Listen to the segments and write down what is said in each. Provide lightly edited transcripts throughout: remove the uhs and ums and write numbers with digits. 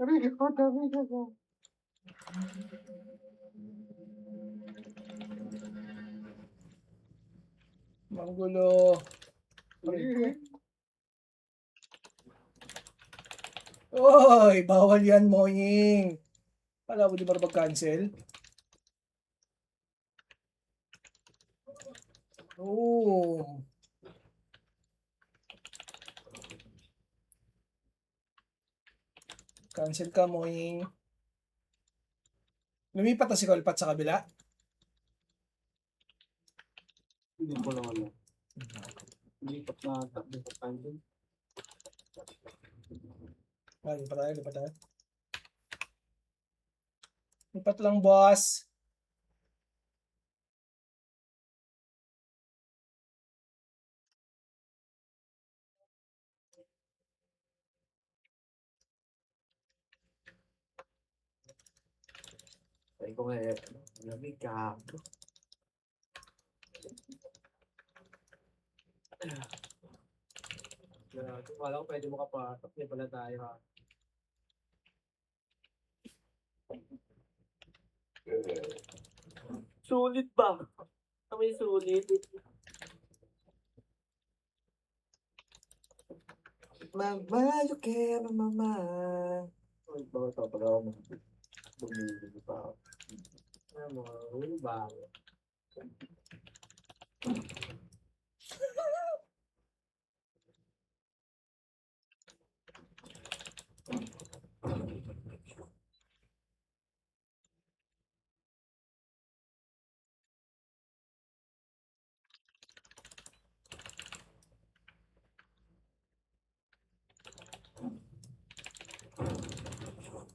Tabi ko. Manggulo. Oy, bawal yan, Moying. Kala mo di ba mag-cancel? Oo. Cancel ka, Moying. Lumipat na si Kolpat sa kabila. Hindi ko lang ano. Lipat na ata. Lipat tayo dun. Lipat tayo, lipat tayo. Lipat lang, boss. Sabi ko nga eh. Lamig ka. Wala ko pwede makapasok. Hindi pala tayo ha. Sulit ba? May sulit. Magmahal ka na mama. Ay, bago ito. Pag ako bumili pa ako. Ano mo, ba?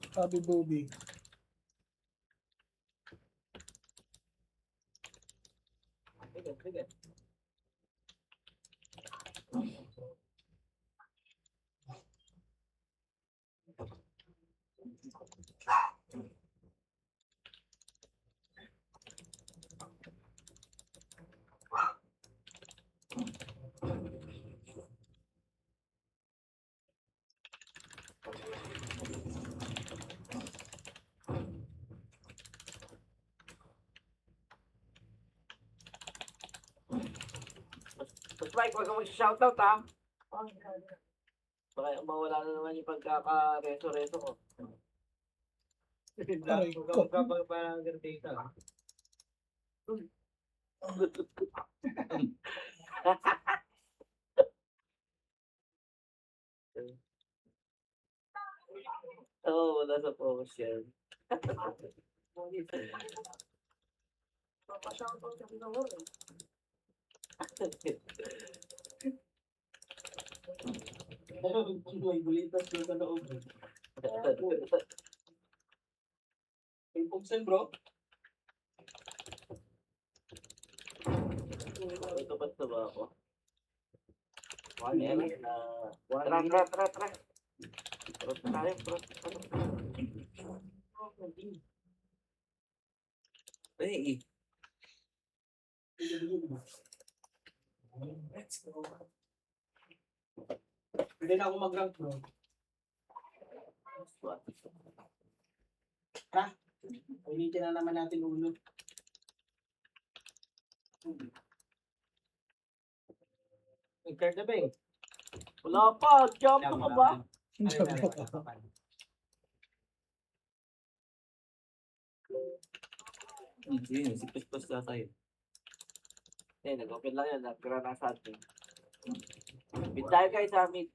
Sabi Bobby. Sige. Mas Mike, huwag kang mag-shoutout ha. Baka mawala na naman yung pagkaka-reso-reso ko. Aray ko. Huwag ka parang ganito ha. Oo, wala sa focus yan. Papashoutout ka din ako eh. May bulitas ko sa loob. May pugsan bro. Ito ba't na ba ako? Tara. Trot tayo. Ay, let's go. Pwede na ako mag-rank bro. Ha? Ulitin na naman natin ulo. Nag-card na ba eh? Wala pa, jump ka ba? Hindi, si Puspas na tayo. Eh, nag-open lang yan, nag-gra na sa atin. Bid tayo kayo sa mid.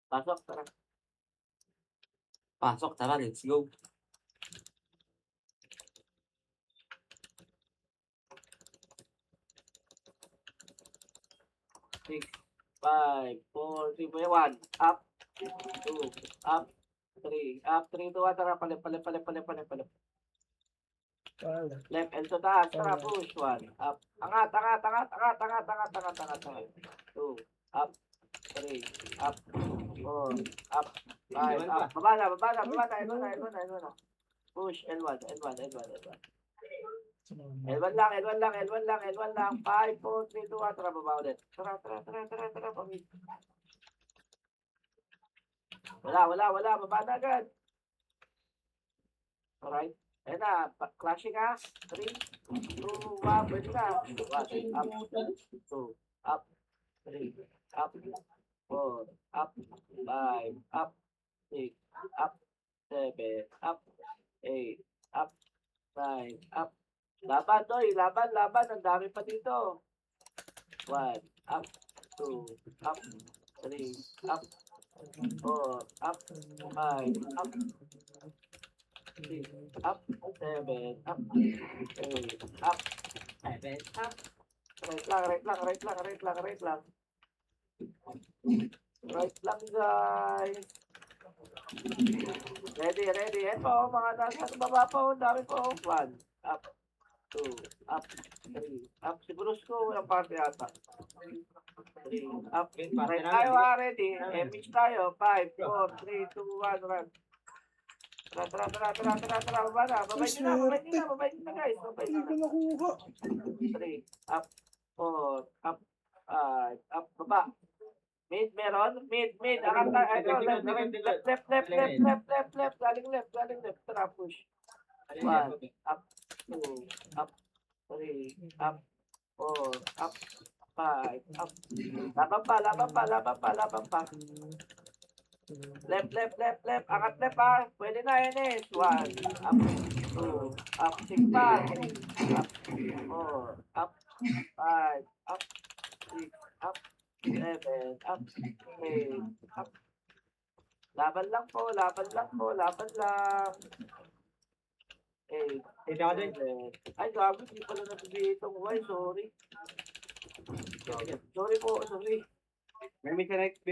Pasok, tara, let's go. Six, 5, 4, 3, 1, up, 2, up, 3, 2, 1, tara, palip. Left and to taas, tara, push, 1, up, angat, 2, up, 3, up, 4, up, 5, up, baba na, L1 na. Push, L1. L1 lang, 5, 4, 3, 2, 1, tara, baba ulit. Tara, pamit. Wala. Baba na agad. Alright. Ayan na. Clashing ha. 3, 2, 1. Pwede na. 1, up. 2, up. 3, up. 4, up. 5, up. 6, up. 7, up. 8, up. 9, up. Laban, Doy. Laban. Ang dami pa dito. 1, up. 2, up. 3, up. 4, up. 5, up. 6, up. 7, up. 8, up. 7, up. Right lang. Right lang, guys. Ready. Ito, mga nasa baba po. Dami po. 1, up. 2, up. 3, up. Siguro walang parte yata. 3, up. Right tayo ha, ready. Image tayo. 5, 4, 3, 2, 1, run. Tara. Baba na, guys. Hindi ko nakuha. 3, up. 4, up. 5, up. Baba. Mid, meron. Mid. Angat tayo. Ito, left. Galing left. Tara, push. 1, up. 2, up. 3, up. 4, up. 5, up. Laban pa. Left. Angat left ha. Pwede na, Enes. 1, up. 2, up. 6 pa. 3, up. 4, up. 5, up. 6, up. 7, up. 8, up. Laban lang po. 8, Dito ako din. 7. Ay, gabi. Hindi pala nasabihin itong Y. Sorry. May connect.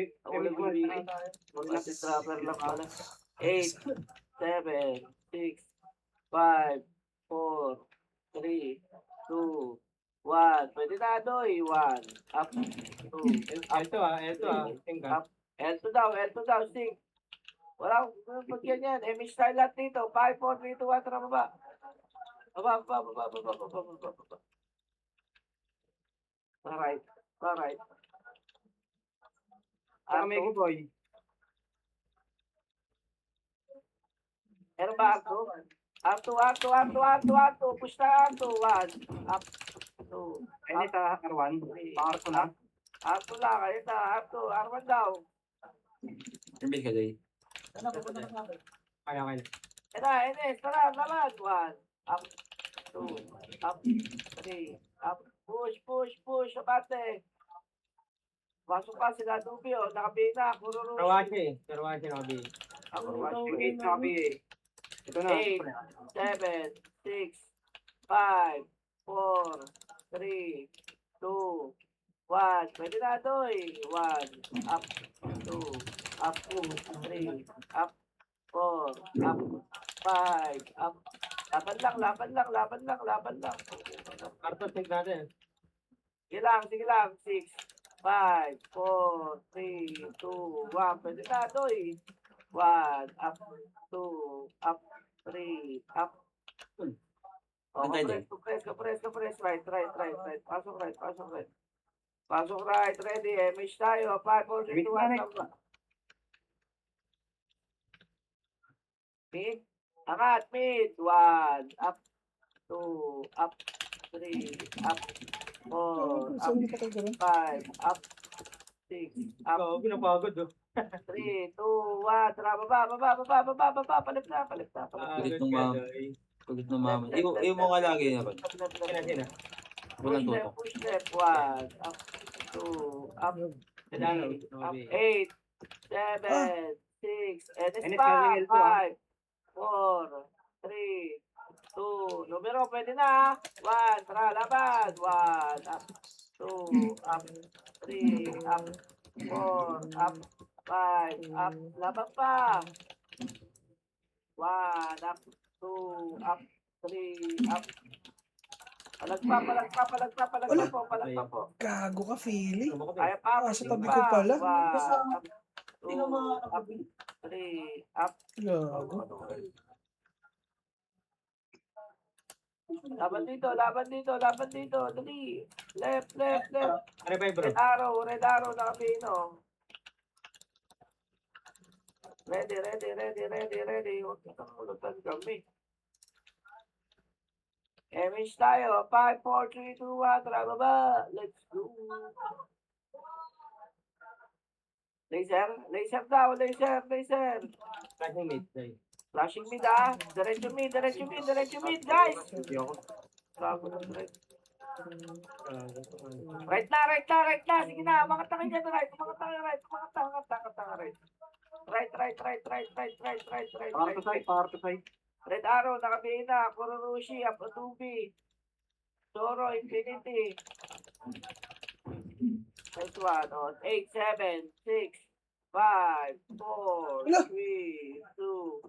Kasi trapper lang pala. 8, 7, 6, 5, 4, 3, 2, 1. Pwede na, Doy. 1, up. 2, Ito ah. up. L2 daw. 6. Walang pagyan yan. Image style lahat dito. 5, 4, 3, 2, 1. Tara, baba. Baba. Alright. Kami ko, boy. Meron ba Arto? Arto. Push na Arto. 1, up. 2, Ay, ito, Arwan. Pangarap ko na. Arto lang. Ayun na. Arman daw. Sabi ka, Day. Kaya. Enes. Tara, laban. 1, up. 2, up. 3, up. Push. Abate. Pasok pa sila Dubio. Nakabina. Kururu. Karwashi, Nabi. Ito na. 8, 7, 6, 5, 4, 3, 2, 1. Pwede na, Doy. 1, up. 2, up. 3, up. 4, up. 5, up. Laban lang. Arto, take natin. Sige lang. 6, 5, 4, 3, 2, 1. Pwede na, Doy. 1, up. 2, up. 3, up. Antay, Compress. Right. Pasok right. Ready. Image tayo. 5, 4, 3, 2, 1. Mid. Angat. Mid. 1, up. 2, up. 3, up. 4, up. Saan niyo pa kayo gawin? 5, up. 6, up. Ikaw, pinapagod oh. 3, 2, 1. Tara, baba. Palit na. Kulit ng mama. Kulit ng mama. Iyo mo nga lagi na ba? Sina. Walang tutok. Push left. 1, up. 2, up. 3, up. 8, 7, 6, and Enes, pa. galing L2, ah. 5, 4, 3, 2. Numero, pwede na. 1, tara, laban. 1, up. 2, up. 3, up. 4, up. 5, up. Laban pa. 1, up. 2, up. 3, up. Palagpa po. Gago ka, feeling. Ay, pa. Sa tabi ko pala. 1, up. 2, up. 3, up. Gago. Laban dito. Dali. Left. Ano ba bro? Red arrow, nakapino. Ready. Huwag ka nang ulutan kami. Image tayo. 5, 4, 3, 2, 1. Tara, baba. Let's go. Laser daw. Laser. Flashing mid. Flashing mid ah. Diretso mid, guys. Bago na right. Right na. Sige na. Umangat na kayo dyan, right. Umangat na. Right. Power to side. Red Arrow, nakabihin na. Kururushi, Apatubi. Toro, Infinity. Next one on 8, 7, 6, 5, 4, Ala. 3, 2,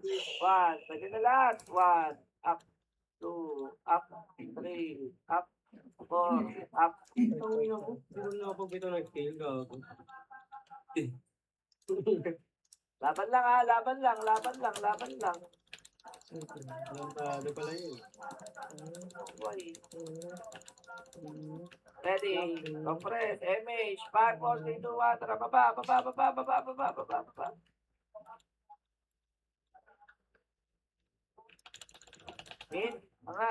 1. Pwede na lahat. 1, up, 2, up, 3, up, 4, up. Hindi na ako bito nag-fail ka ako. Laban lang ah, laban lang. Ano pala yun? Okay. Ready, compress, MH, 5, 4, 3, 2, 1, tara, baba. Min, tanga.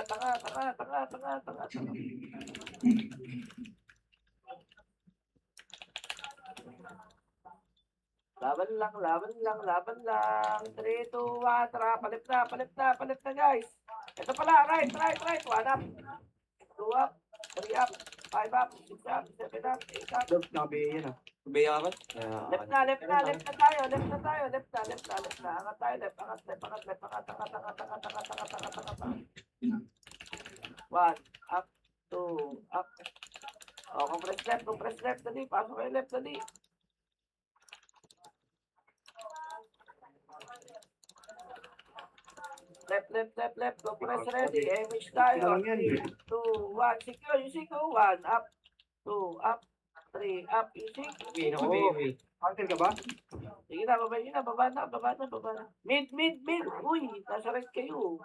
Laban lang. 3, 2, 1, tara, palit na, guys. Ito pala, right. 1 up, 2 up, 3 up, 5 up, 6 up, 7 up, 8 up. Nakabihin yan ah. Kubaya ka ba? Left na tayo. Angat tayo, left. Angat. 1, up, 2, up. Oh, compress left, dali. Pasok kayo left, dali. Left. Compress ready. Image tayo. 3, 2, 1. Secure. 1, up, 2, up, 3, up. Isik. Wait. Until ka ba? Sige na, baba na. Mid. Uy, nasa right kayo.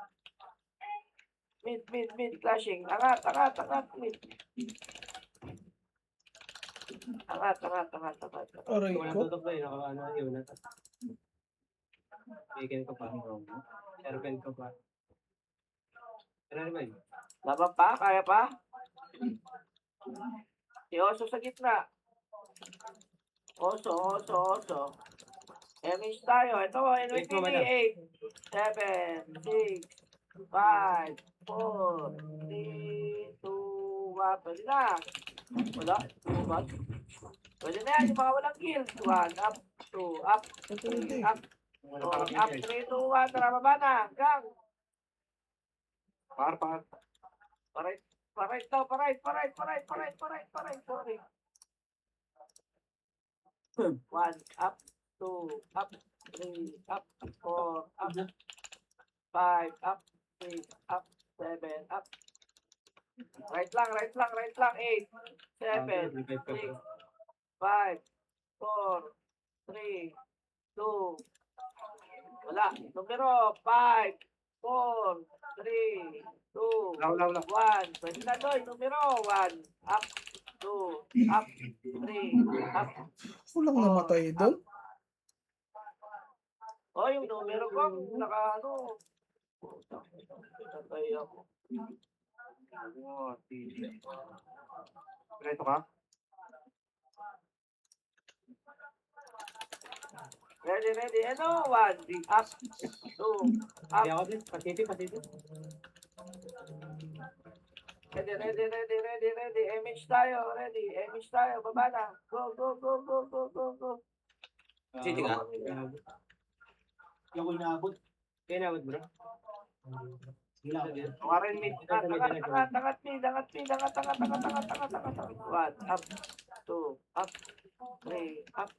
Mid, clashing. Angat, mid. Angat. Aray Wala ko. tutok na yun. Ano yun? Weekend ko pa. Airpen ko pa. Ano naman? Laban pa? Kaya pa? Si Oso sa gitna. Oso. Image tayo. Ito, Wait mo, NVPD. madam. 8, 7, 6, 5, 4, 3, 2, 1. Pwede na. Wala. Pwede na yan. Yung mga walang kill. 1, up, 2, up, 3, up, 4, up, 3, 2, 1. Tara, baba na. Gang. Power. Paray. Sorry. 1, up, 2, up, 3, up, 4, up, 5, up, 6, up, 7, up. Right lang. 8, 7, 6, 5, 4, 3, 2. Wala. Numero 5, 4, 3, 2, Law. 1. Pwede na doon. Numero 1, up, 2, up, 3, up. Walang namatay doon. Oh, yung numero ko, naka-ano. Tatay ako. Reto ka? Ready. Ano? 1, up, 2, Hindi ako din. Pasiti. Ready. Image tayo. Baba na. Go. Pasiti ka? Hindi ako inaabot. Kaya inaabot bro? Karen mid. Tangat mid. 1, up, 2, up, 3, up.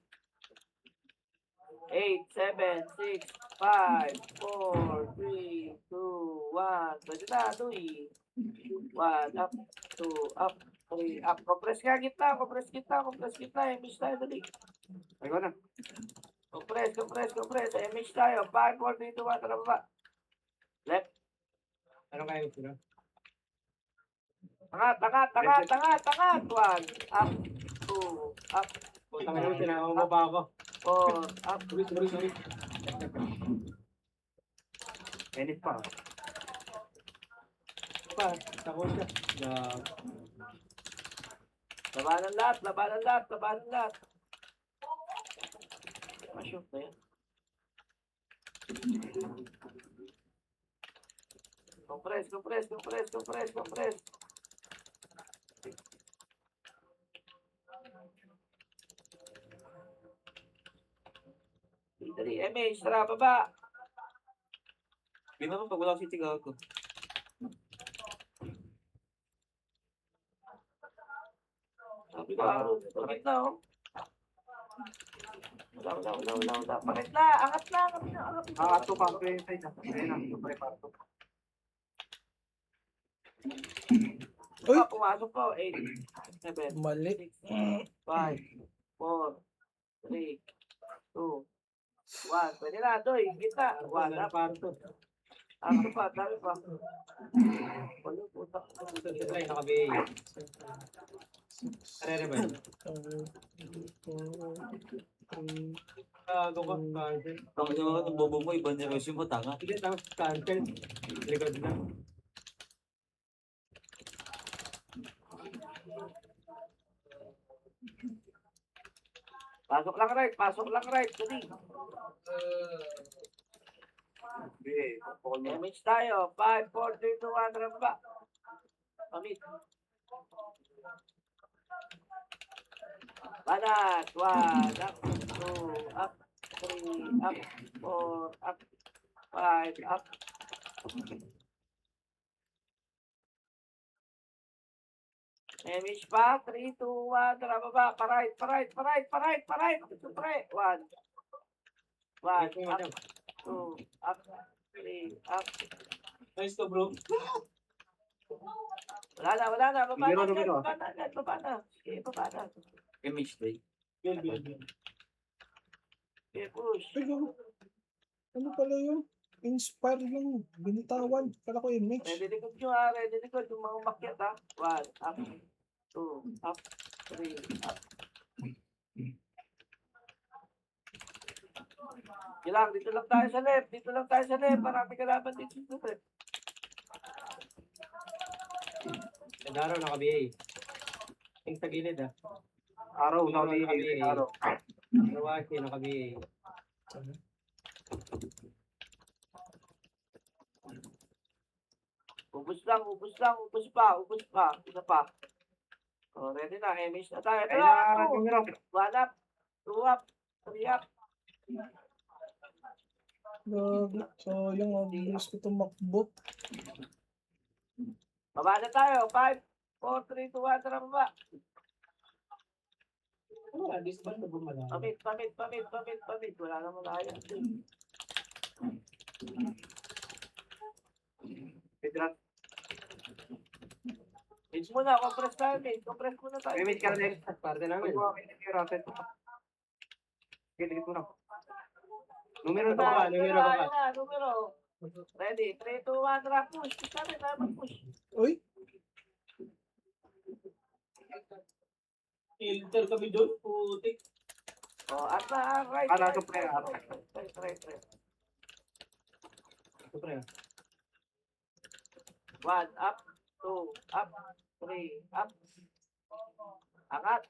8, 7, 6, 5, 4, 3, 2, 1. Pwede na, Louie. 1, up, 2, up, 3, up. Compress ka, gitna. Image tayo, dali. Ayun na. Compress. Image tayo. 5, 4, 3, 2, 1. Tara baba. Left. Ano kayo bro? Tangat. 1, up, 2, up, Putang ina, tinawag mo pa ako. 4, up, Sorry. Ennis pa. Pa, takot siya. Labanan lahat, labanan lahat, labanan lahat. Ma-shoot na yan. Compress, compress, compress, compress, compress. Dali, MH, tara, baba. Hindi naman pag wala si Tigago. Sabi ko, pagit na, oh. Wala. Pagit na, angat na. Ato pa ako yung side. Ayun na, super parto. Uy! Pumasok po. 8, 7, Mali. 6, 5, 4, 3, 2, 1. Pwede na, Doy. Kita. 1 up. Parto. Ako pa, dami pa. Wala, puta. Try, naka-BA. Re-rebel. Gago ka, cancel. Ang ano ng bobo mo, iba ni Rossi mo, tanga. Hindi, tapos cancel. Likod na. Pasok lang right. Dali. Damage tayo. 5, 4, 3, 2, 1. Tara baba. Pamit. Banat. 1, up, 2, up, 3, up, 4, up, 5, up. Damage pa. 3, 2, 1. Tara baba. Pa-right. Supre. 1. 1, up, 2, up, 3, up. Nice to, bro. Wala na. Baba Numero. na. Sige, baba na. Image day. Good. Okay, push. Ay, gago. Ano pala yun? Inspire yung binitawan. Kala ko image. Ready likod nyo ha. Ready likod. Yung mga umakyat ha. 1, up, 2, up, 3, up. Gilang, dito lang tayo sa left. Marami kalaban dito sa left. Daro, naka-BA. Yung sa gilid, ah. Araw, naka-BA. araw. Rawaki, naka-BA. Ubus pa. Isa pa. O, ready na. Emis na tayo. Ito Ayun na, na, numero. 1 up, 2 up, 3 up. Gago. So, yung bilis ko tumakbo. Baba na tayo. 5, 4, 3, 2, 1. Tara baba. Wala, disband na bumala. Pamit. Wala na malaya. Pedrat. Mage muna. Compress tayo, mage. Compress muna tayo. Image ka na next. Parte namin. Pag mo yung racket. Sige, mo na. Numero Baba, numero. Ready. 3, 2, 1. Tara, push. Push natin. Tayo mag-push. Uy! Filter kami doon, putik. O, at na. Right. Ah, nasa pre, Right. Ito pre. 1 up, 2 up, 3 up. Angat.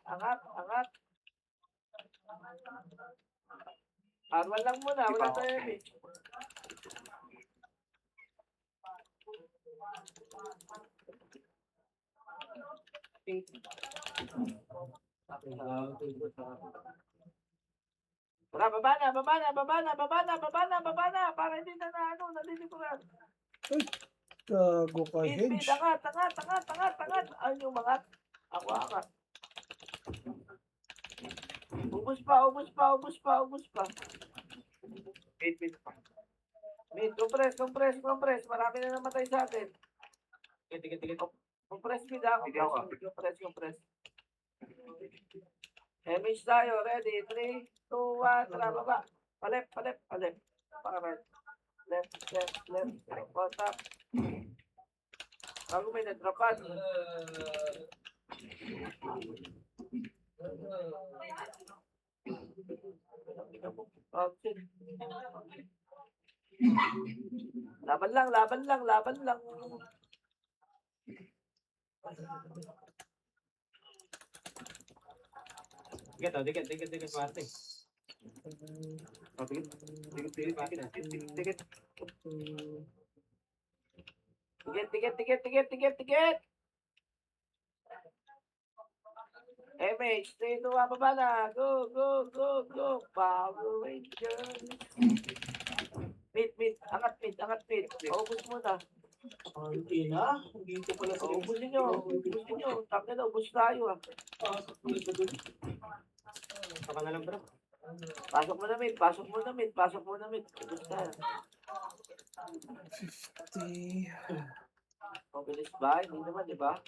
R1 lang muna, wala tayo image. Tara, baba na, para hindi na nalilikuran. Gago ka, Speed, Hedge. angat. Ayun yung mangat. Ako angat. Ubus pa. 8 minutes pa. Mid, compress. Marami na namatay sa atin. Tikit. Compress mid ha. Hindi ako. Compress. Image tayo. Ready? 3, 2, 1. Tara, baba. Palep. Para right. Left. Contact. Bago may nadrapan. Laban lang, laban lang, laban lang. Dikit, Marte. Dikit. Tikit. MH, 3, 2, 1, baba na. Go. Power Rangers. Mid. Angat mid. Paubos muna. Hindi na. Hindi ko pala sila. Ubusin nyo. Tangka na, ubus tayo ah. Saka na lang, bro. Pasok mo na mid. Ubus tayo. 50. Mabilis ba? Hindi naman, di ba?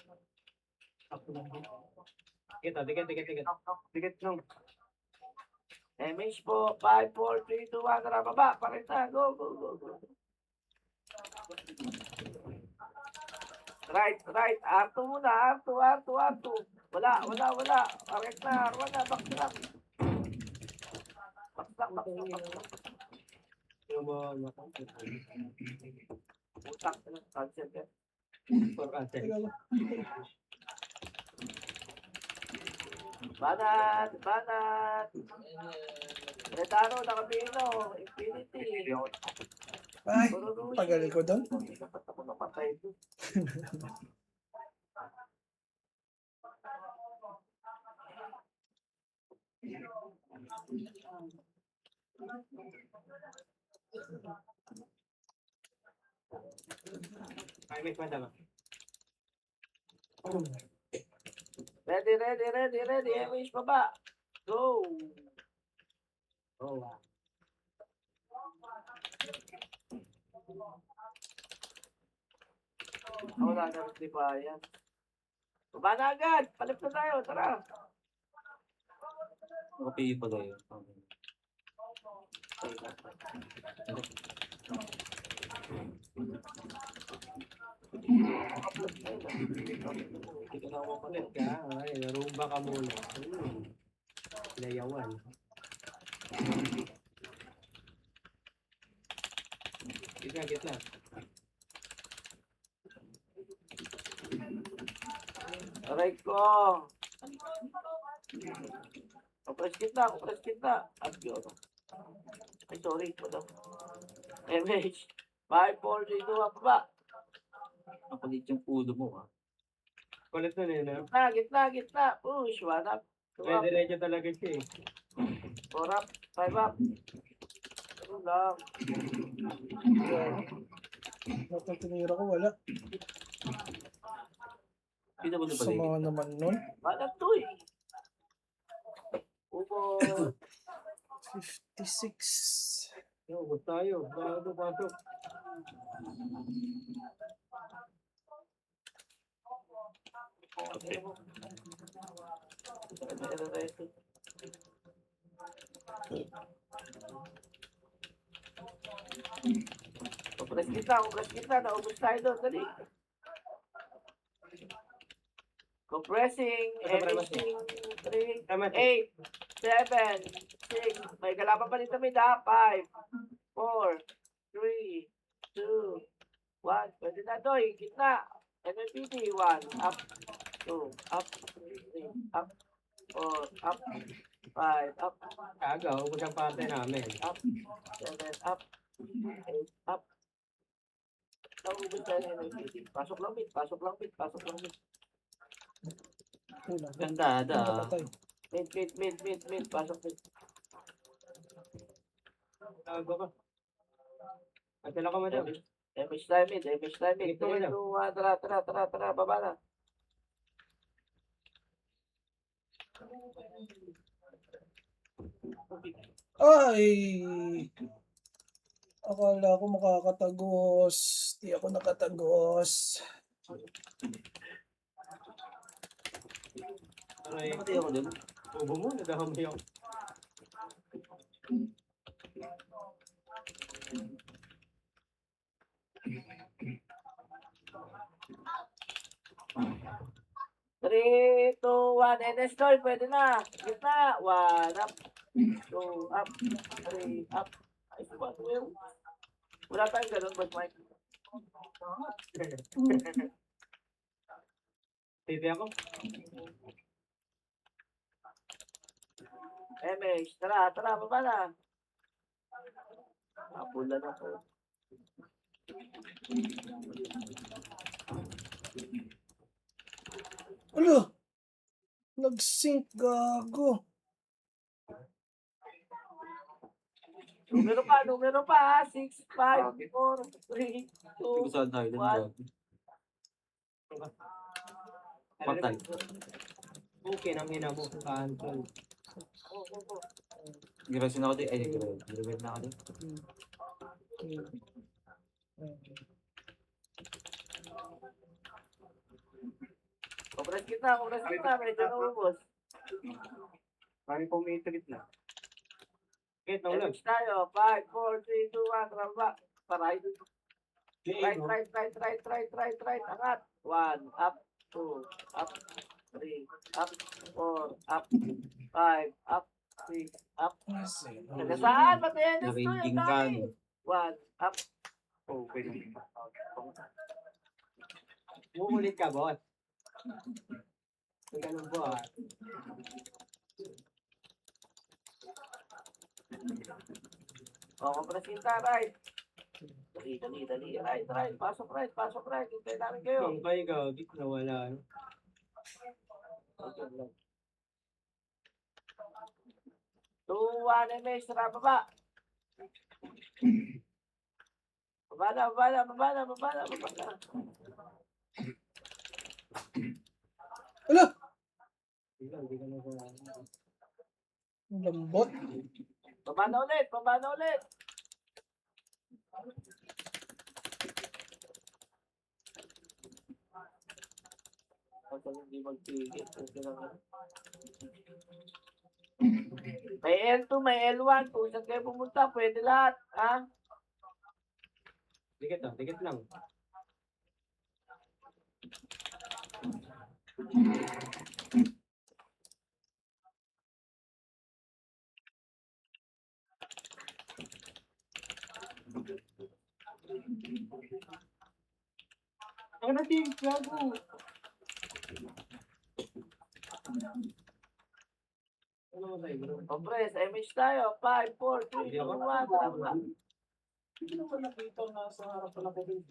Dikit. Dikit nung. MH po, 5, 4, 3, 2, 1, tara baba. Pakita, go. Right. R2 muna, R2. Wala. Correct na, R1 na, backtrack. Yung mga Utak na, cancel ka. for cancel. Teka lang. Banat. Retano, nakapino, Infinity. Ay, tagal ko doon. Dapat ako napatay doon. Ay, may kwenta ba? Ready. MH baba. Go. Oo. Wala na rin di ba yan? Baba na agad. Palip na tayo. Tara. Okay pa tayo. Hindi ka na umapalit ka. Ay, narumba ka muna. Layawan. Gitna. Aray ko. Compress kita. Abyo. Ay, sorry. Madam. MH. 5, 4, 3, 2, 1, baba. Napalit yung ulo mo ha. Kulit nun eh, no? Gitna. Push. 1 up. 2 up. Diretso talaga siya eh. 4 up. 5 up. Ano lang. Natal tinira ko, wala. Hindi naman yung Sama naman nun. Banat to eh. Ubo. 56. Yo, ubos tayo. Pasok. Compress kita. Naubos tayo doon. Dali. Compressing. Everything. 3, Tama. 8, 7, 6. May kalaban pa dito may 5, 4, 3, 2, 1. Pwede na doy. Gitna. MMPD. 1. Up. 2. Up. 3. Up. 4. Up. 5. Up. Kaga, ubos ang parte namin. Up. 7. Up. 8. Up. Naubos tayo ng MMPD. Pasok lang mid. Ulang. Ganda, Napatay. Mid. Pasok mid. Kago ka. Antala ka, madam. MH time mid. 3, Ito, 2, madam. 1. Tara. Baba na. Ay! Akala ko makakatagos. Di ako nakatagos. Aray, Napatay ako dun. ubo mo, nadahamay ako. Three, 2, 1. NS Toy, pwede na. Gitna. 1 up. 2, up, 3, up. Ay, what, Will? Wala tayong ganun, boss Mike. Baby ako. MH, tara, baba na. Napulan ako. Ala! Nag-sync, gago. Numero pa, 6, 5, 4, 3, 2, Saan tayo dun, What? gabi? Patay. Okay, nang ina mo. Cancel. Girasin ako din. Ay, girasin na ako din. Obras kita, medyo naubos. Parang pumitrit na. Okay, tawag. MH tayo, 5, 4, 3, 2, 1, ramba. Right, right, angat. 1, up, 2, up, 3, up, 4, up, 5, up, 6, up. Taga saan? Pati NS2 yung Narating ka, dami. no? 1, up. Okay. Uulit ka, bot. Ganun po ah. O, kompresinta, right. Dali. Right. Pasok right. Hintay namin kayo. Kung kayo gagit na wala. Okay lang. 2, 1, MH, tara, baba. Baba na. Ala! Hindi ka na wala. Ang lambot. Baba na ulit. Huwag ka hindi magpigil. May L2, may L1. Kung saan kayo pumunta, pwede lahat. Ha? Dikit lang. Ang natin, gago. Ano mo tayo, bro? Kompres, MH tayo. 5, 4, 3, 2, 1. Tama. Hindi naman nakita na sa harapan ako din.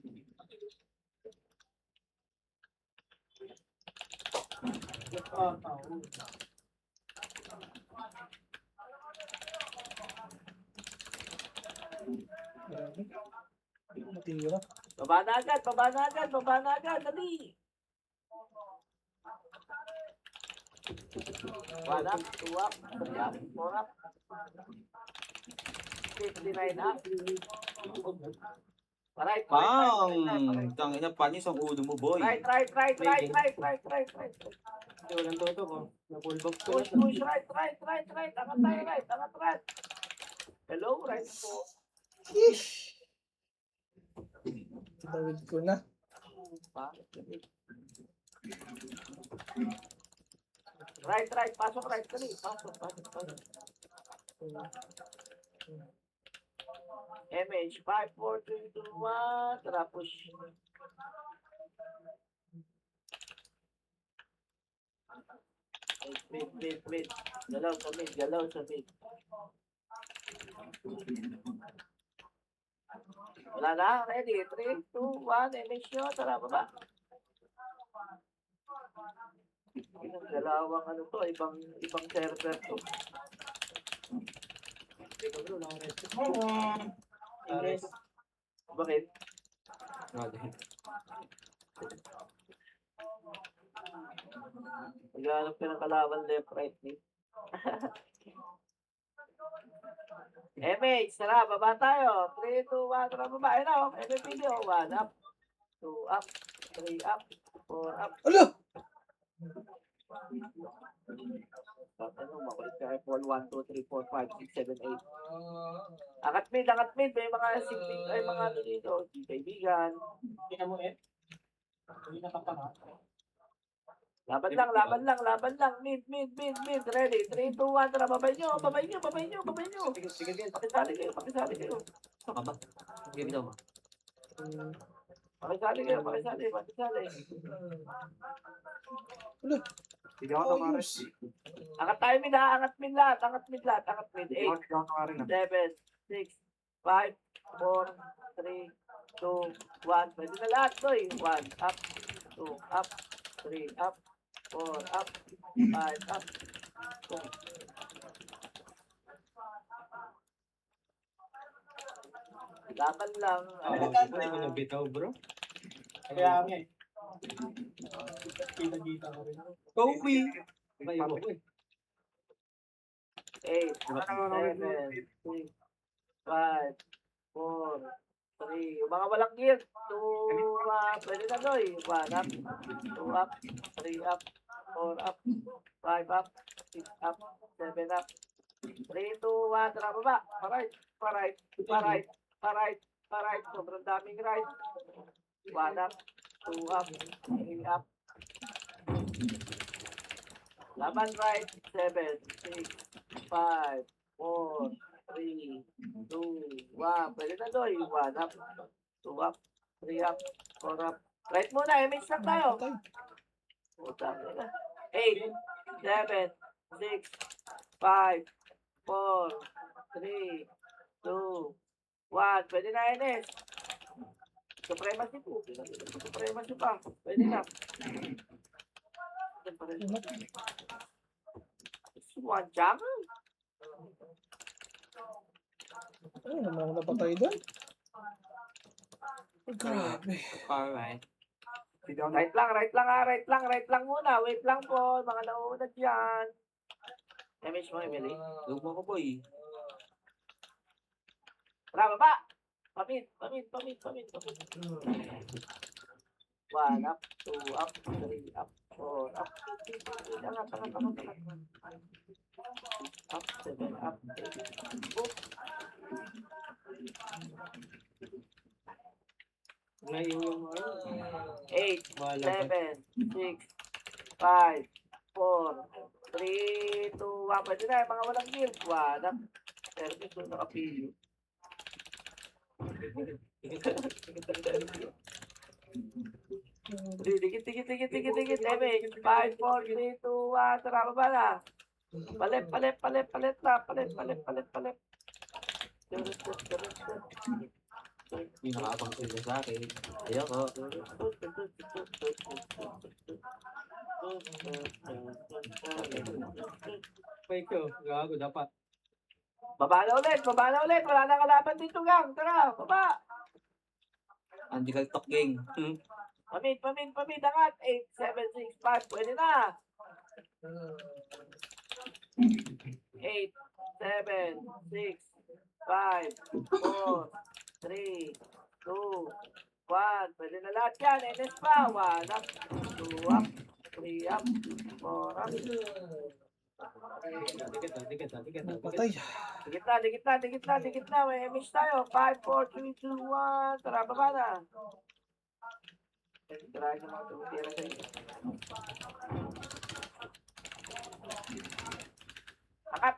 Matira. Baba na agad. Dali. 1 up, 2 up, 3 up, 4 up. 59 up. Right. Tangina, panis ang ulo mo, boy. Right. Hindi, walang toto ko. Na-full box ko. Push, right. Angat tayo, right. Hello, right po. Ish! Tawid ko na. Right. Pasok right. Dali. Pasok. MH, 5, 4, 3, 2, 1. Tara, push. Mid. Galaw sa mid. Wala na, ready? 3, 2, 1, MH nyo. Tara, baba. Inang dalawang ano to, ibang server to. Dito, bro, na-rest. Ares. Bakit? Maghanap ka ng kalaban left, right, mid. MH, tara, baba tayo. 3, 2, 1, tara, baba. Ayun na, MH video. 1 up, 2 up, 3 up, 4 up. Ala! Ano, makulit ka. F1, 1, 2, 3, 4, 5, 6, 7, 8. Angat mid. May mga sibling, ay mga ano dito. Kaibigan. Tingnan mo eh. Hindi nakapanga. Laban lang, laban lang, laban lang. Mid. Ready? 3, 2, 1, tara, babay nyo. Sige din. Pakisali kayo. Saka ba? Sige bitaw mo. Pakisali. Sige ako na pare. Ayos. Angat tayo mid ha, angat mid lahat. 8, Sige ako na pare na. 7, 6, 5, 4, 3, 2, 1. Pwede na lahat, boy. 1, up, 2, up, 3, up, 4, up, 5, up. Laban lang. Hindi ko nabitaw, bro. Kaya nga eh. Kita ko rin. Kobe! Bayo ko eh. 8, 7, 6, 5, 4, 3. Yung mga walang gear. 2 up. Pwede na, boy. 1 up, 2 up, 3 up, 4 up, 5 up, 6 up, 7 up. 3, 2, 1. Tara, baba. Parait. Sobrang daming right. 1 up, 2 up, 3 up. Laban right. 7, 6, 5, 4, 3, 2, 1. Pwede na doy. 1 up, 2 up, 3 up, 4 up. Right muna. Image lang tayo. Patay. Utang na. 8, 7, 6, 5, 4, 3, 2, 1. Pwede na, Enes. Supremacy po. Supremacy pa. Pwede na. One jam? Ay, naman ako napatay doon. Grabe. Alright. Sige ako na. Right lang muna. Wait lang po. Mga nauunad dyan. Image mo, Emily. Lugmo ko, boy. Tara, baba! Pamit. 1 up, 2 up, 3 up, 4 up. Angat. Up, 7 up, 8. Oop. Ngayon yung ano. 8, Wala 7, 6, 5, 4, 3, 2, 1. Pwede na, mga walang gear. 1 up. Service doon nakapili. Dikit. Image. 5, 4, 3, 2, 1. Tara, baba na. Palit na. Yung nakapang sila sa akin. Ayoko. Wait ko. Gago dapat. Baba na ulit. Wala na kalaban dito, gang. Tara, baba. Andy Kaltok gang. Pamit. Angat. 8, 7, 6, 5. Pwede na. 8, 7, 6, 5, 4, 3, 2, 1. Pwede na lahat yan. NS pa. 1 up, 2 up, 3 up, 4 up. Dikit. Patay. Dikit na. May image tayo. 5, 4, 3, 2, 1. Tara, baba na. Tara, yung mga tumutira sa inyo. Angat.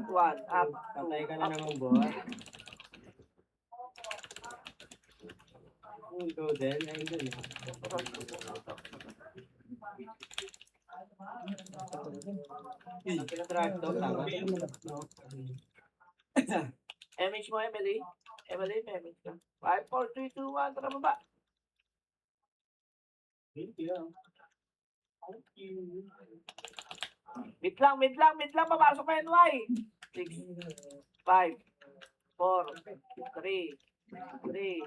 1 up, Patay ka na 2 up. naman, boy. Ikaw din. Ayun din. Pinatrack to. Tama. Image mo, Emily. May image ka. 5, 4, 3, 2, 1. Tara, baba. Mid lang. Papasok ka, NY. 6, 5, 4, 3, 2,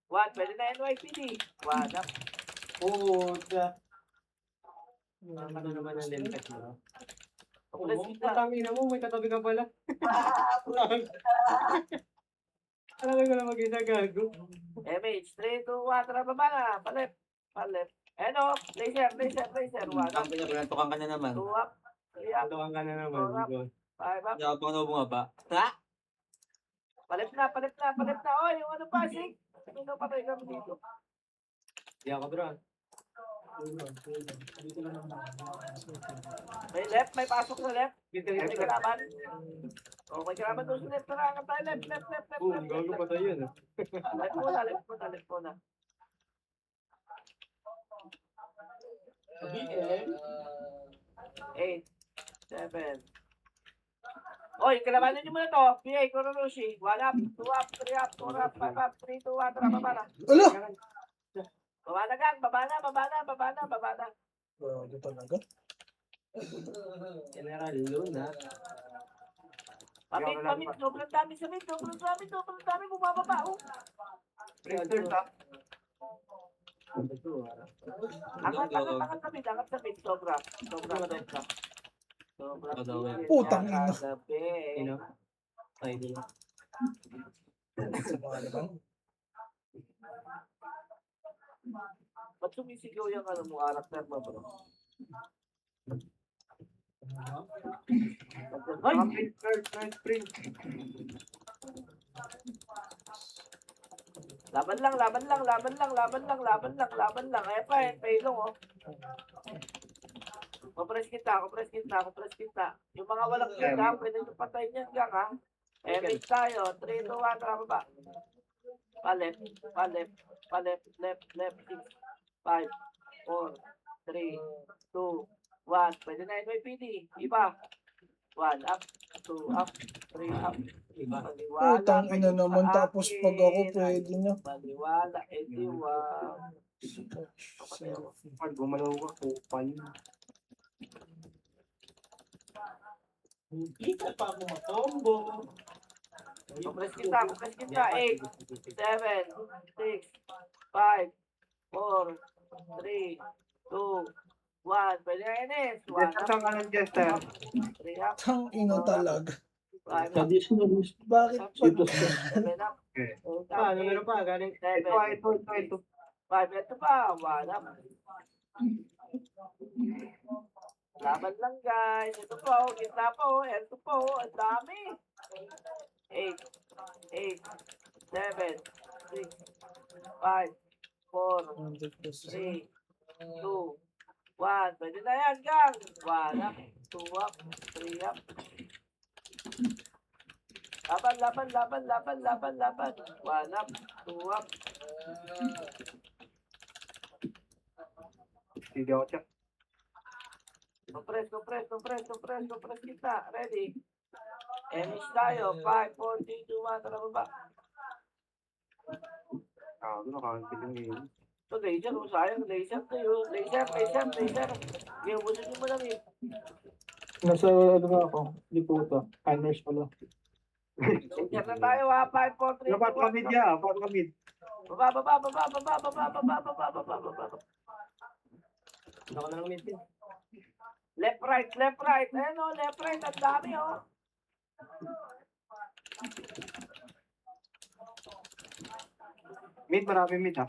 1. Pwede na, NYPD. 1 up. Puta. Ano naman ang limpet mo? Pakulis Oo, kita. putang ina mo, may katabi ka pala. Alam ko na mag-isa gago. MH, 3, 2, 1. Tara, baba na. Palip. Ano? Laser. 1 up. Pinatukan ka na naman. 2 up. 3 up. Pinatukan ka na naman. 5 up. Hindi ako pang bumaba. Ha? Palip na. Oy, yung ano pa, sig. Ano patay kami dito? Di ako bro. May left, may pasok sa left. May kalaban. Oh, may kalaban doon sa left. Tara, angkat tayo. Left, left, left, left, Boom, left, gago left. pa tayo yun. Left muna, left muna, left muna. Eight, seven. Oy, kalabanin niyo muna to. PA, Kuronushi. 1 up, 2 up, 3 up, 4 up, 5 up, 3, 2, 1. Tara, baba na. Ala! Baba na, gang. Baba na, baba na, baba na, baba na. Grabe talaga. General Luna. Pamit, pamit. Sobrang dami sa mid. Sobrang dami, sobrang dami. Bumababa, oh. Printer sa. Angat, angat, angat sa mid. Angat sa mid. Sobrang, sobrang, sobrang. Sobrang. Putang ina. Gabi. Sino? Ay, di. Sa mga libang. Ba't sumisigaw yung ano mo, karakter mo, bro? Ay! Print. Laban lang, laban lang, laban lang, laban lang, laban lang, laban lang. Ayan pa, paylong, oh. Compress kita, compress kita, compress kita. Yung mga walang kita, pwede nyo patayin yan, gang, ha? Emit tayo, 3, 2, 1, tara baba. Palep, palep, palep, left, left, 6, 5, 4, 3, 2, 1. Pwede na NYPD. Iba. 1 up, 2 up, 3 up. Iba. Paliwala. Putang ina naman. Tapos pag ako pwede na. Paliwala, ediwa. Pag gumalaw ka, kupal. Hindi ka pa ako matombo. Compress kita, 8, 7, 6, 5, 4, 3, 2, 1. Pwede na Enes. 1 Jester up, ka ng Jester. 3 up, Tang ina talaga. 5 up, Traditional. Bakit? 7 up, Okay. 8 Pa, up, numero pa, galing. 7, Ito. 5. Ito pa, 1 up. Laban lang guys. Ito po, gitna po. Ito po, ang dami. 8, 8, 7, 6, 5, 4, 3, 2, 1. Pwede na yan, gang. 1 up, 2 up, 3 up. Laban, laban, laban, laban, laban, laban. 1 up, 2 up. Sige ako check. Compress, compress, compress, compress, compress kita. Ready? Emish tayo. 5, 4, 3, 2, 1. Tara baba. Ano nakakiling ngayon? Ito, laser. Oh, sayang. Laser tayo. Laser, laser, laser. Okay, ubusin mo lang eh. Nasa ano nga ako, Liputo. Kindness pala. Laser na tayo ha. 5, 4, 3, 2, 1. Dapat kamid ya, dapat kamid. Baba, baba, baba, baba, baba, baba, baba, baba, baba. Ako na lang meeting. Left, right, left, right. Ayan o, left, right. Ang dami o. Mid, marami mid ha.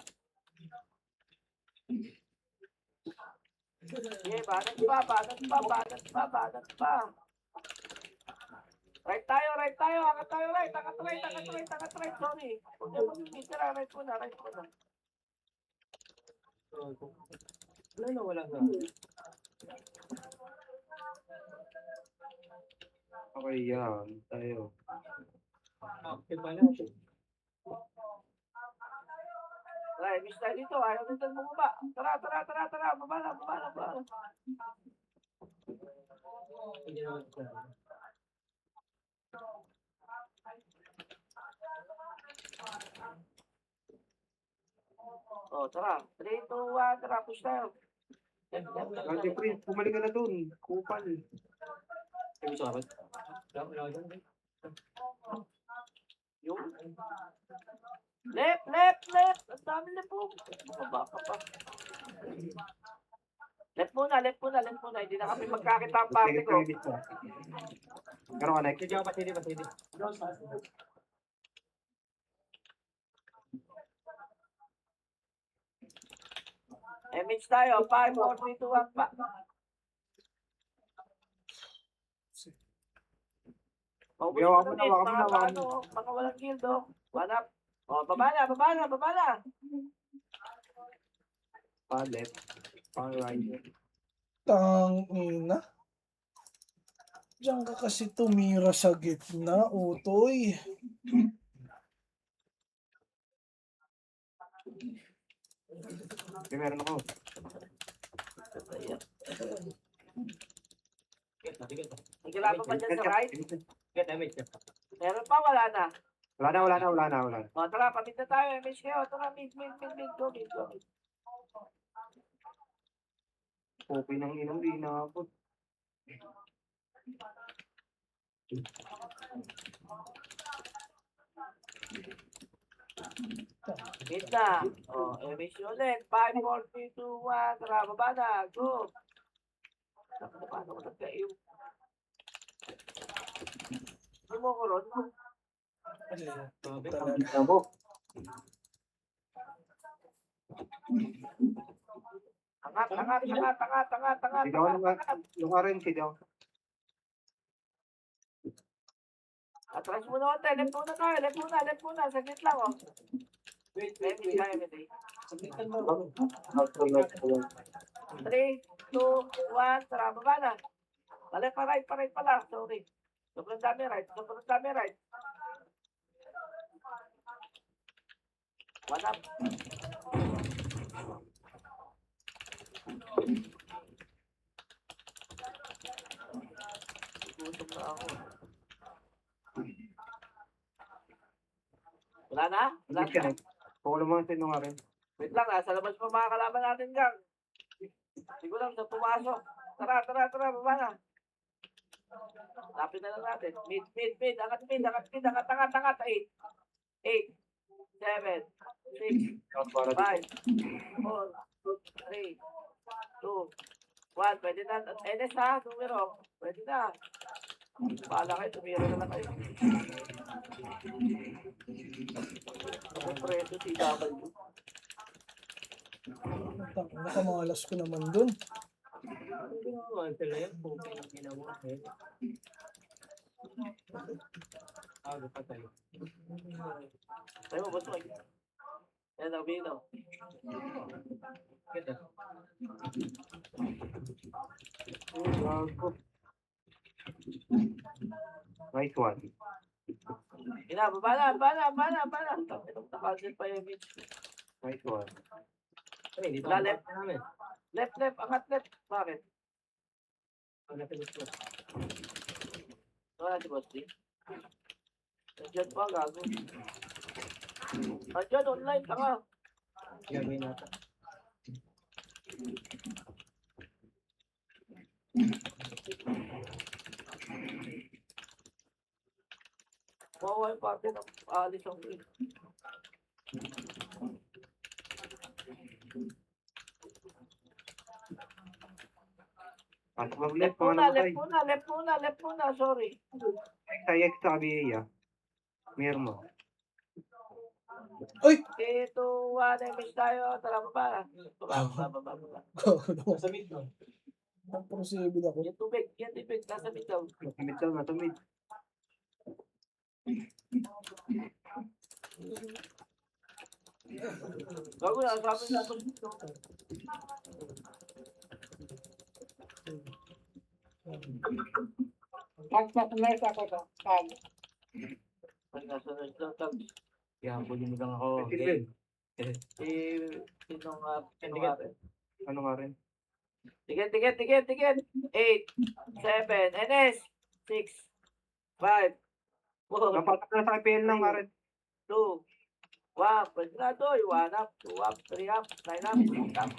Okay, banat pa, banat pa, banat pa, banat pa. Right tayo, right tayo. Angat tayo, right. Angat right, angat right, angat right. Sorry. Huwag niyo mag-tira. Right muna, right muna. Wala na, wala na. Okay yan, tayo. Okay pala. Right, miss tayo dito. Ayaw dito bumaba. Tara, tara, tara, tara. Baba na, baba na, baba na. Hindi naman sa. Oh, tara. 3, 2, 1. Tara, push tayo. Ate Prince, bumalik ka na dun. Kupal. Sabi sa akin. Wala dyan. Yung. Left, left, left. Ang dami na po. Baba ka pa. Left muna, left muna, left muna. Hindi na kami magkakita ang party ko. Meron ka next? Sige ako, pasili, pasili. MH tayo. 5, 4, 3, 2, 1 pa. Maubos Gawa mo mo na na, waka mo na, waka mo. mga walang guild, oh. One up. Oh, baba na, baba na, baba na. Pa left. Pa right. Tangina. Diyan ka kasi tumira sa gitna, utoy. Okay, meron ako. May kailangan pa dyan sa right? Get damage. Meron pa, wala na. Wala na. O, tara, pamit na tayo. Miss kayo. Tara, mid. Go. Okay nang inom, di nakapot. Mid na. O, miss nyo ulit. 5, 4, 3, 2, 1. Tara, baba na. Go. Paano ko nagka-iw? Hindi mo ko ron. Talaga. Ako. Angat. Sigaw nung rin, sigaw. Atras muna konti. Left muna. Saglit lang, oh. Wait. Kaya, Midi. Sabitan mo. 3, 2, 1. Tara, baba na. Balik pa right pala. Sorry. Sobrang dami right. One up. Gutom na ako. Wala na? Pukulo mo natin nung rin. Wait lang, nasa labas pa mga kalaban natin, gang. Hindi ko lang sa pumasok. Tara, baba na. Lapit na lang natin. Mid. Angat. 8, 7, 6, 5, 4, 3, 2, 1. Pwede na. NS ha, numero. Pwede na. Bahala kayo, tumira na lang kayo. Siyempre, ito si W. Nakamalas ko naman dun. Sila yan. Pukin ang ginawa. Patay. Tayo mo, boss mo. Yan ang bino. Get that. Nice one. Baba na. Nakasil pa yung Mitch. Nice one. Ay, dito Wala, ang left. bata namin. Left, angat left. Bakit? Wala ka dito. Wala si Boss D. Nandiyan pa, gago. Nandiyan, online, tanga. Gagawin natin. Mawawa yung parte ng alis ang green. At mag-left, mga namatay. Left muna, sorry. X sa BA, Meron mo. Ay! 3, 2, 1, miss tayo. Tara, baba. Baba. Nasa mid doon. Proceed ako. Yan tubig, nasa mid daw. Nasa mid. Gago na, sabi na ito. Pag nasa nurse lang, tags. Kaya bulin mo lang ako. Silvin. Sinong Ano nga rin? Ticket. 8, 7, NS, 6, 5, 4, Napatak na sa IPL lang nga rin. 2, 1. Pwede na to. 1 up, 2 up, 3 up, 9 up, 6 up.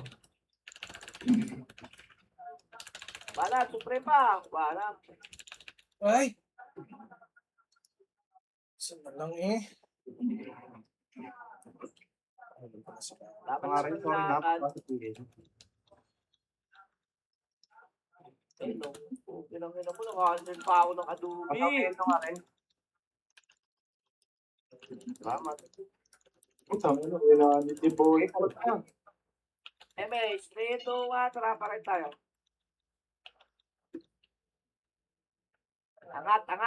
Wala, supreme pa. 1 up. Ay! Saan lang eh? Dapat Nga rin, sorry na. Pinangina mo, nakahandle pa ako ng Adobe. Ito nga rin. Salamat. Putang ina, kailangan ni Tiboy. MH, 3, 2, 1, tara pa rin tayo. Angat. 8,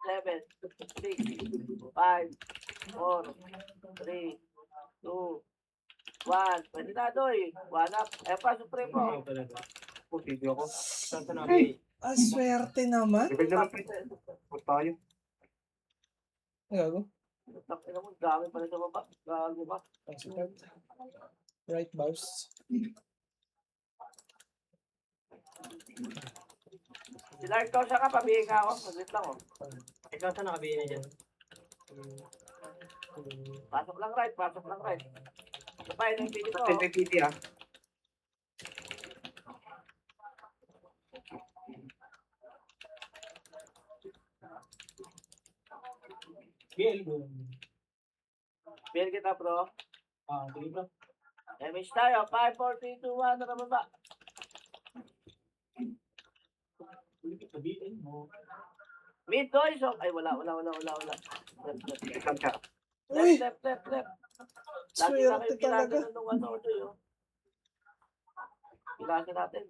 7, 6, 5, 4, 3, 2, One. Pwede na, Doy. One up. Eh pa, Supremo. Ikaw talaga. Puti ako. Saan sa nabi? Ah, swerte naman. Depende na lang. Huwag tayo. Gago. Ina mo, dami pa rin sa baba. Gago ba? Ang support. Right mouse. Si Lard ko siya ka, pabigay ka ako. Saglit lang, oh. Ikaw saan nakabili na dyan? Pasok lang right, pasok lang right. Ito pa, yun yung pili ko. May PT ah. BL go. Pili kita, bro. Sige bro. MH tayo. 5, 4, 3, 2, 1. Tara baba. Ulit ka BL mo. Mid, Doy. So, ay, wala. Left. Isang siya. Uy! Left. Lagi na Swerte kayo talaga. ginagano nung ano, Doy, oh. Pilasin natin.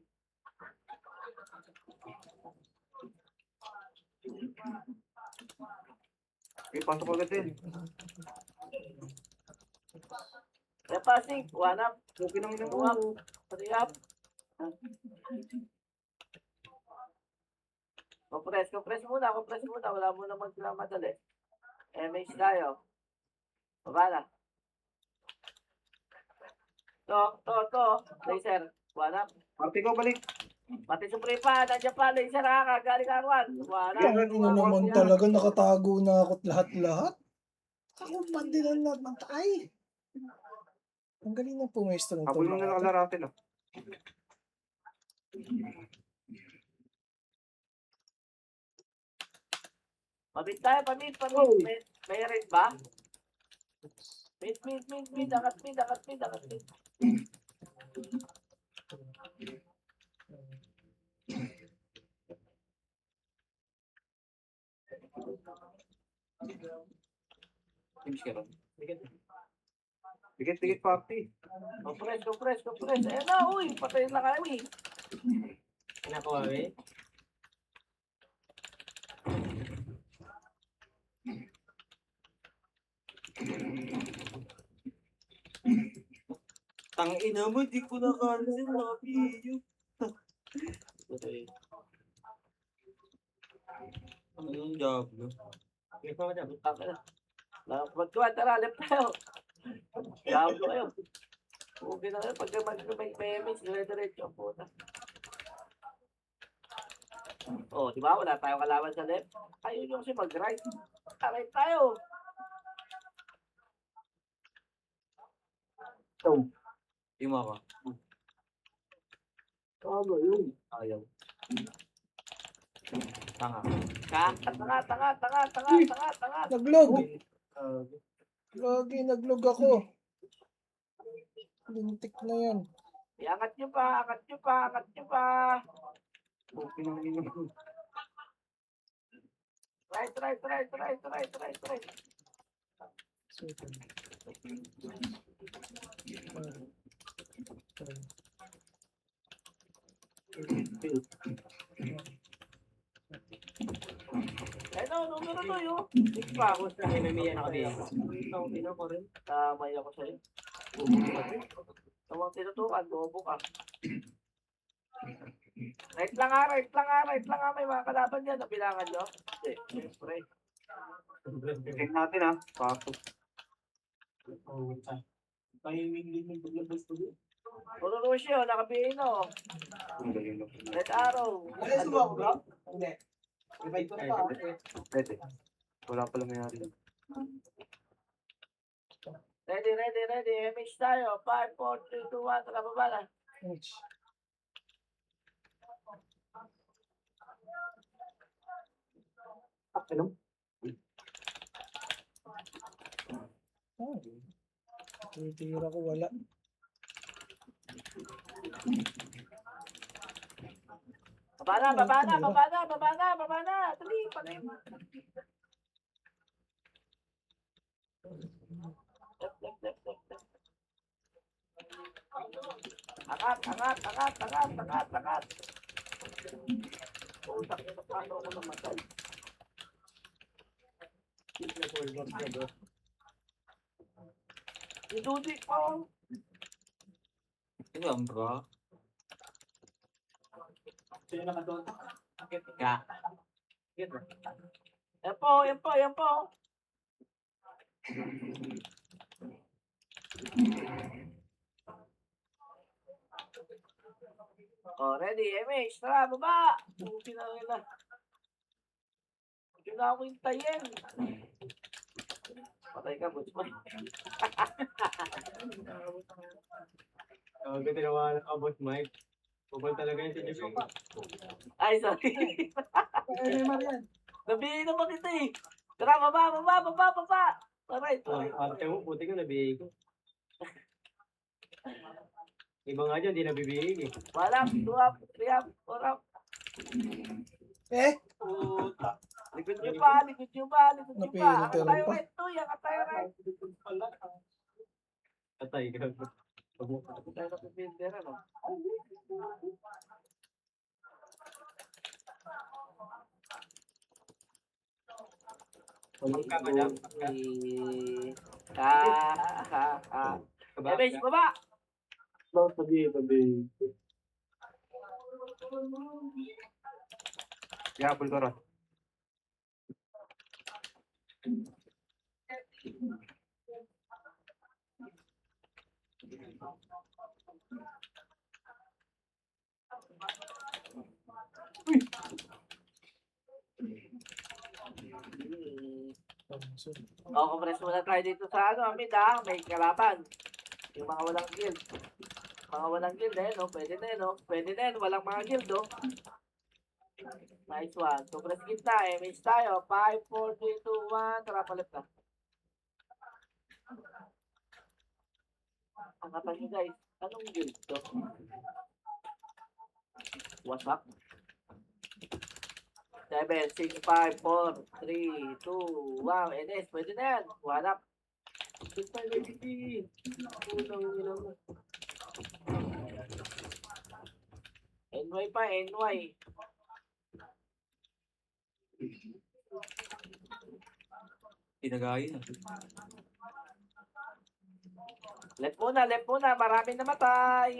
May pasok agad din. Eh, passing. One up. Okay lang yun. Two up. Three up. Compress muna. Wala muna magmadali. MH tayo. Baba na. To. Laser. One up. Ate ko balik. Pati Supreme pa. Nandiyan pa. Laser ha. Kagaling Arwan. One up. Ang ina naman talaga. Nakatago na ako't lahat-lahat. Ako bandilan lahat ng tay. Ang galing ng pumesto ng Habol mo na nakalaro natin ah. Pamit tayo. Pamit. May red ba? Mid. Akat mid. Tims ka ron. Dikit party. Compress. Ayan na. Uy. Patayin na kami. Kinakuha eh. Tangina mo, di ko na-cancel na video. Ang Diablo. Kinakuha ka dyan. Magkuhan, tara, left tayo. Diablo kayo. Okay na kayo, pagka may MH, dire-diretso ang puta. Oh, di ba? Wala tayong kalaban sa left. Ayun yung kasi mag-right. Right tayo. Yung mama. Ano yun? Ayaw. Tanga. Tanga. Naglog. Lagi naglog ako. Lintik na yan. Iangat nyo pa. Okay lang yun. Right. Eh, no, numero to yun. Hindi pa ako sa MMA nakabili. Ino ko rin. tamay ako sa'yo. Tawang tinutukan, bobo ka. Right lang nga. May mga kalaban dyan. Nabilangan nyo? Hindi, siyempre. Check natin ah. Pasok. Tahimik din yung paglabas ko din. Puro Lucio, nakabino. Ang galing na. Red Arrow. Ayos mo ako bro? Hindi. Revive ko na pa. Pwede. Wala pala mayari. Ready. MH tayo. 5, 4, 3, 2, 1. Tara, baba na. Ouch. Ano? Oh. Titira ko wala. Baba na. Dali, pagay mo. Left. Angat. Utak nito, paano ako namatay? Si Dudik po. Ano ang bro? Sino nakadota? Ka. Ito. Yan po, yan po, yan po. Oh, ready, MH, tara, baba! Puti na nila. Hindi na ako hintayin. Patay ka, Butsman. Ang ginawa ng abot Mike. Bubal talaga yung tinibig. Ay, sorry. Eh, Marian. Nabihin naman kita eh. Tara, baba, baba, baba, baba. Taray, taray. Arte mo, puti ka nabihig ko. Iba nga dyan, di nabibihig eh. 1 up, 2 up, 3 up, 4 up. Eh, Puta. Likod nyo pa, likod nyo pa, likod nyo pa. Napilit Angat pero tayo pa. right, Tuy, angat tayo right. Atay, grabe. Angat tayo na pipindir, ano? Pagka ba dyan? MH, baba! Tabi. Yapol ko rin. O, compress muna tayo dito sa ano, mid ha, may kalaban. Yung mga walang guild. Mga walang guild eh, no? Pwede na eh, no? Pwede na eh, walang mga guild, no? Nice one. Compress gitna eh, miss tayo. 5, 4, 3, 2, 1, tara palit na. Angatan nyo guys, anong guild to? What's up? 7, 6, 5, 4, 3, 2, 1, NS, pwede na yan. 1 up. Goodbye, baby. Putang ina mo. NY pa, NY. Tinagayin ah. Left muna, marami namatay.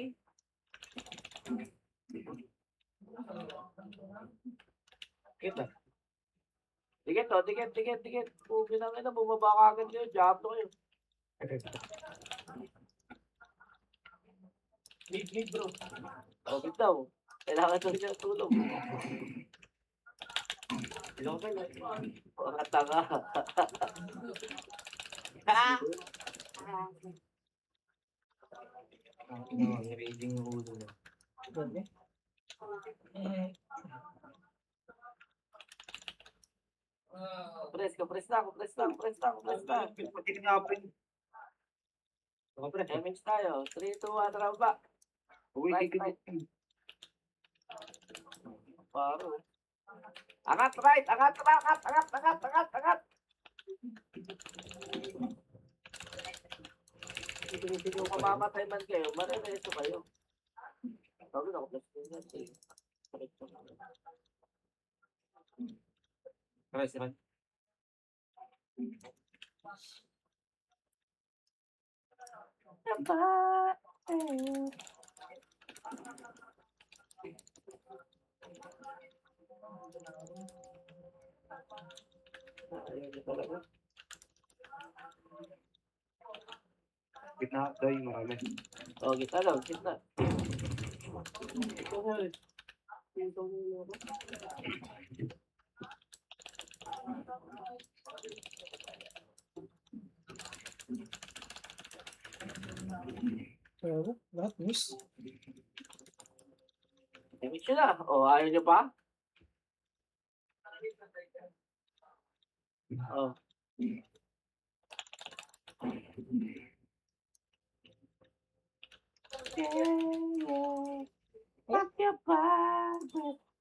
Kita. Dikit to, dikit. Pugi na nga, bumaba ka agad yun. Job to kayo. Mid bro. Okay daw. Kailangan to siya tulong. Ilang ka na? Mga tanga. Raising yung ulo na. Compress na. Ako pre. Damage tayo. 3, 2, 1, tara ba? Right. Paro. Angat, right. Angat. Kung mamamatay man kayo, marireso kayo. Sabi na ako, plus 2 Kaya siya. Ayun na talaga. Gitna, doy, marami. O, gitna lang. pero lahat miss. Damage nyo na. O, ayaw nyo pa? O.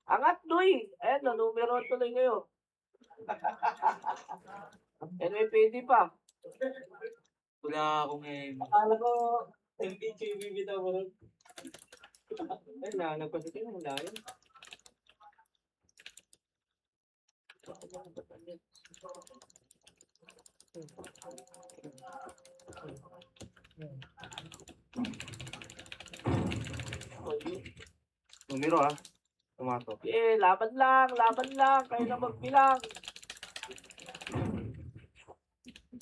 Angat, Doy! Ayan, numero tuloy kayo. NYPD pa. Wala akong Akala ko, MPG bibitaw mo rin. Ay, nagpasitin mo wala yun. Numero ha. Tomato. Eh, laban lang. Kayo na magbilang.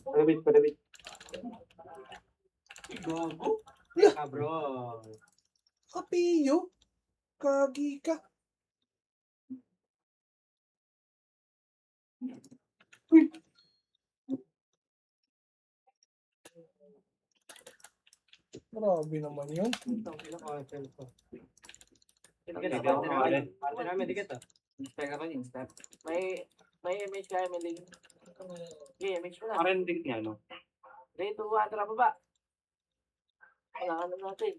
Palabit. Gogo. Yeah. Bro. Kapiyo. Kagi ka. Grabe naman yun. Parte namin, dikit ah. Inspect ako yung step. May image kayo, may link. Okay, image mo na. Parang dikit niya, no? 3, 2, 1, tara baba. Wala ka na natin.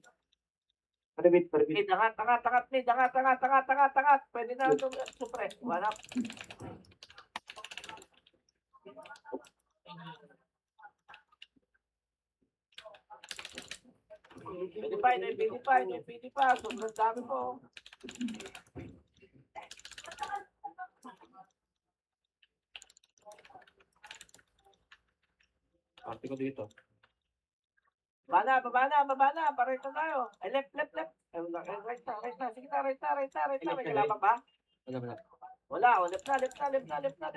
Palabit. Mid, angat, mid, angat. Pwede na ito, suppress. Wala. Pwede pa. Sobrang dami po. Parte ko dito. Baba na. Pareto tayo. Ay, left. Ay, wala. Right na. Sige na, right na. May kalaban ba? Wala. Wala. Left na.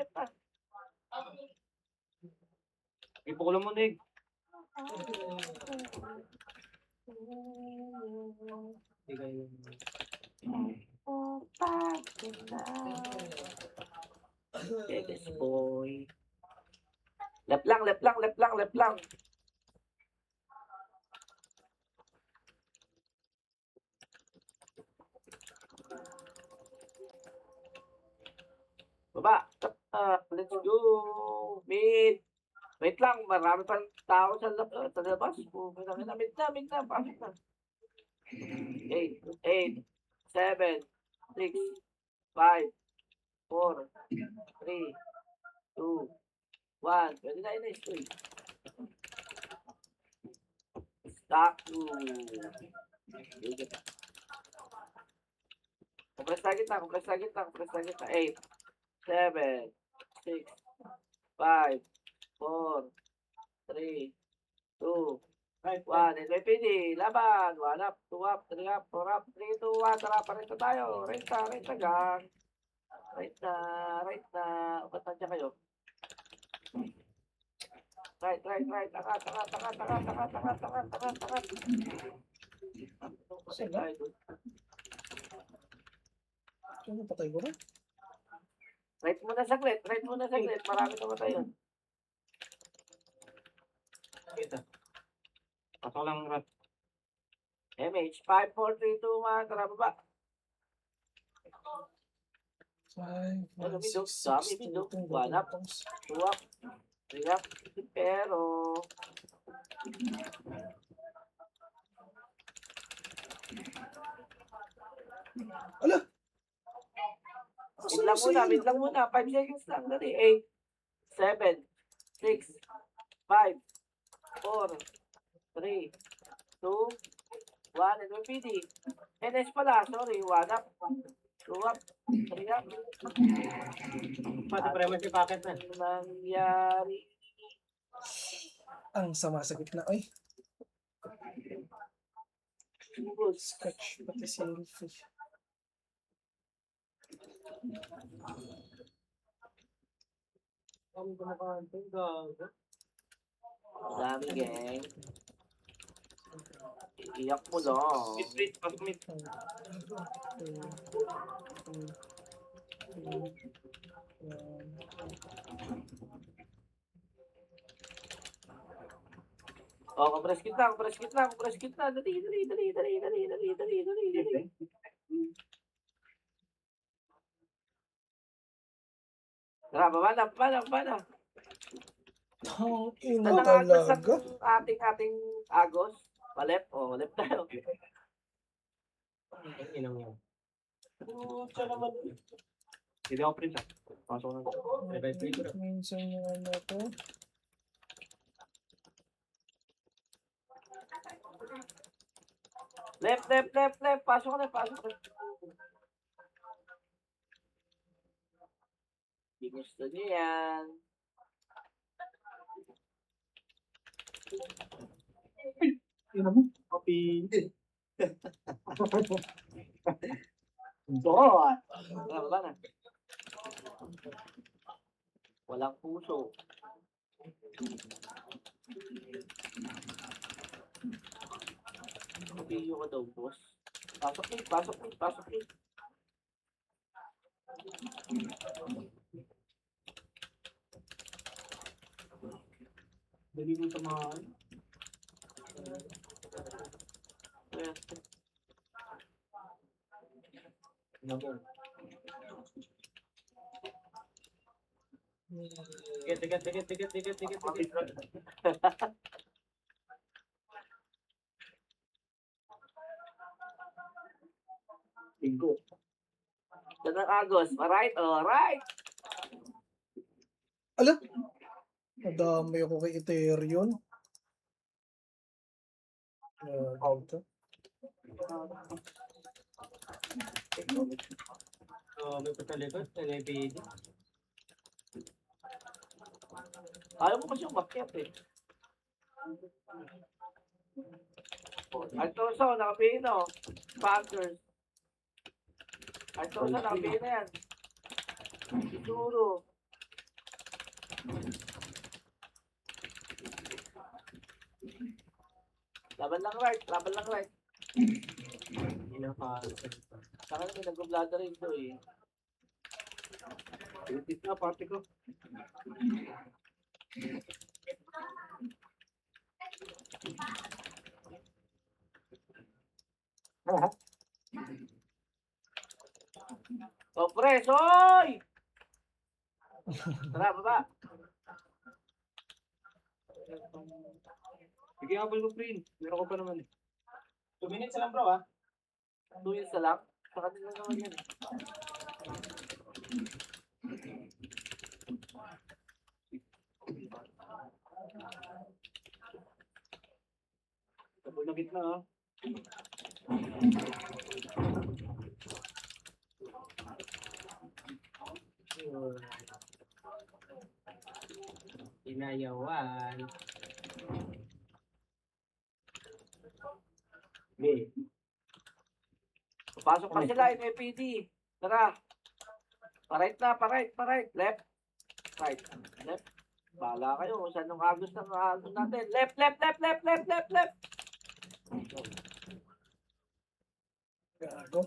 Ipukulo mo, Nig. Hindi kayo. Yes, boy. Left lang. Baba. Let's go. Mid. Wait lang, marami pang tao sa labas. Mid na. Pasok na. 8, 7, 6, 5, 4, 3, 2, 1. Pwede na inis. Stop. Compress na kita. 8, 7, 6, 5, 4, 3, 2, 1. NYPD, laban. 1 up, 2 up, 3 up, 4 up, 3, 2, 1. Tara, pareto tayo. Right na, gang. Right na. Ba't nandiyan kayo? Right. Angat. Sala? Ano patay ko na? Right muna saglit. Marami namatay yun. Kita. Pasok lang, Rat. MH, 5, 4, 3, 2, 1. Tara, baba. 5, 1, 6, Dami, 6, Mido. 2, 1 up, 2 up, 3 up. Pero, Ala! wait lang muna. 5 seconds lang. Dali. 8, 7, 6, 5, 4, 3, 2, 1. NYPD. NS pala. Sorry. 1 up, 2 up, 3 up. Pati pa naman si Packet na. Ano nangyari? Ang sama sa gitna. Ay, scratch. Pati selfish. Kami kumakantong gago. Dami, gang. Iyak mo lang. Mid, pasok mid. Oh, compress kita. Dali. Tara, baba na. Ang ina Nanangagos talaga. ang ating agos. Left tayo. Ang inang yan. Pucha naman. Hindi ako print ah. Pasok na. Revive ko na. Minsan yung ano to. Left. Pasok na. Hindi gusto niya yan. Yun naman. Copy. God! Baba na. Walang puso. Video ka daw, boss. Pasok ni, pasok ni, pasok ni. Dali mo sa mga... Ayan. Nabo. Tigat. Linggo. Yan ang Agos. Alright, alright. Alam, nadamay ako kay Ethereum. Dito. So, may patalikot. LAPD. Ayaw mo kasi umakyat eh. Altoso, nakapili na oh. Packers. Altoso, nakapili na yan. Siguro. Laban lang right, laban lang right. Saka na may nag-vlogger rin ito eh. Itis na, party ko. O pre, soy! Tara, baba. Sige, habol mo, friend. Meron ko pa naman eh. 2 minutes lang bro ah. 2 years na lang. Sa kanila naman yan. Habol na gitna ah. Inayawan. Okay. Pasok pa sila, NAPD. Tara. Pa-right na, pa-right, pa-right. Left. Right. Left. Bahala kayo kung saan nung agos ng agos natin. Left, left, left, left, left, left, left. Gago.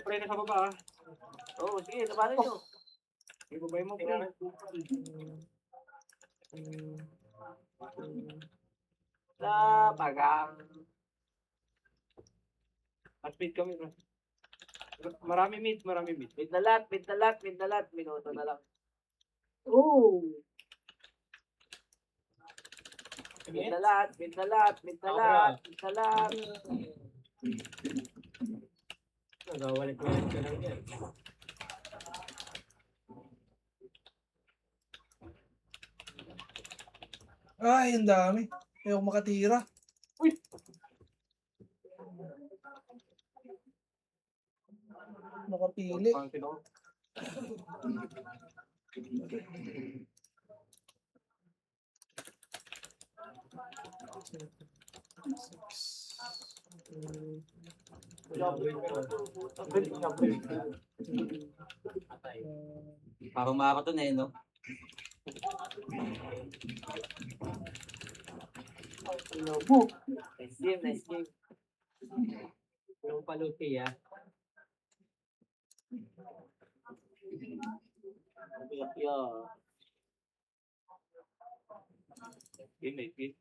Pre na sa baba ah. Oo, sige, labanan nyo. Ibabay mo, friend. Sa pagang. At speed kami. Bro. Marami mid, marami mid. Mid na lahat, mid na lahat, mid na lahat. Minuto na lang. Oh! Mid na lahat, mid na lahat, mid na lahat, mid na lahat. Nagawalik-walik ka lang yan. Ay, ang dami. Ayaw makatira. Nakapili. Pansin ako. Patay. Parang marathon eh, no? Nice game, nice game. Yung paluti ah. Yeah. Game, game.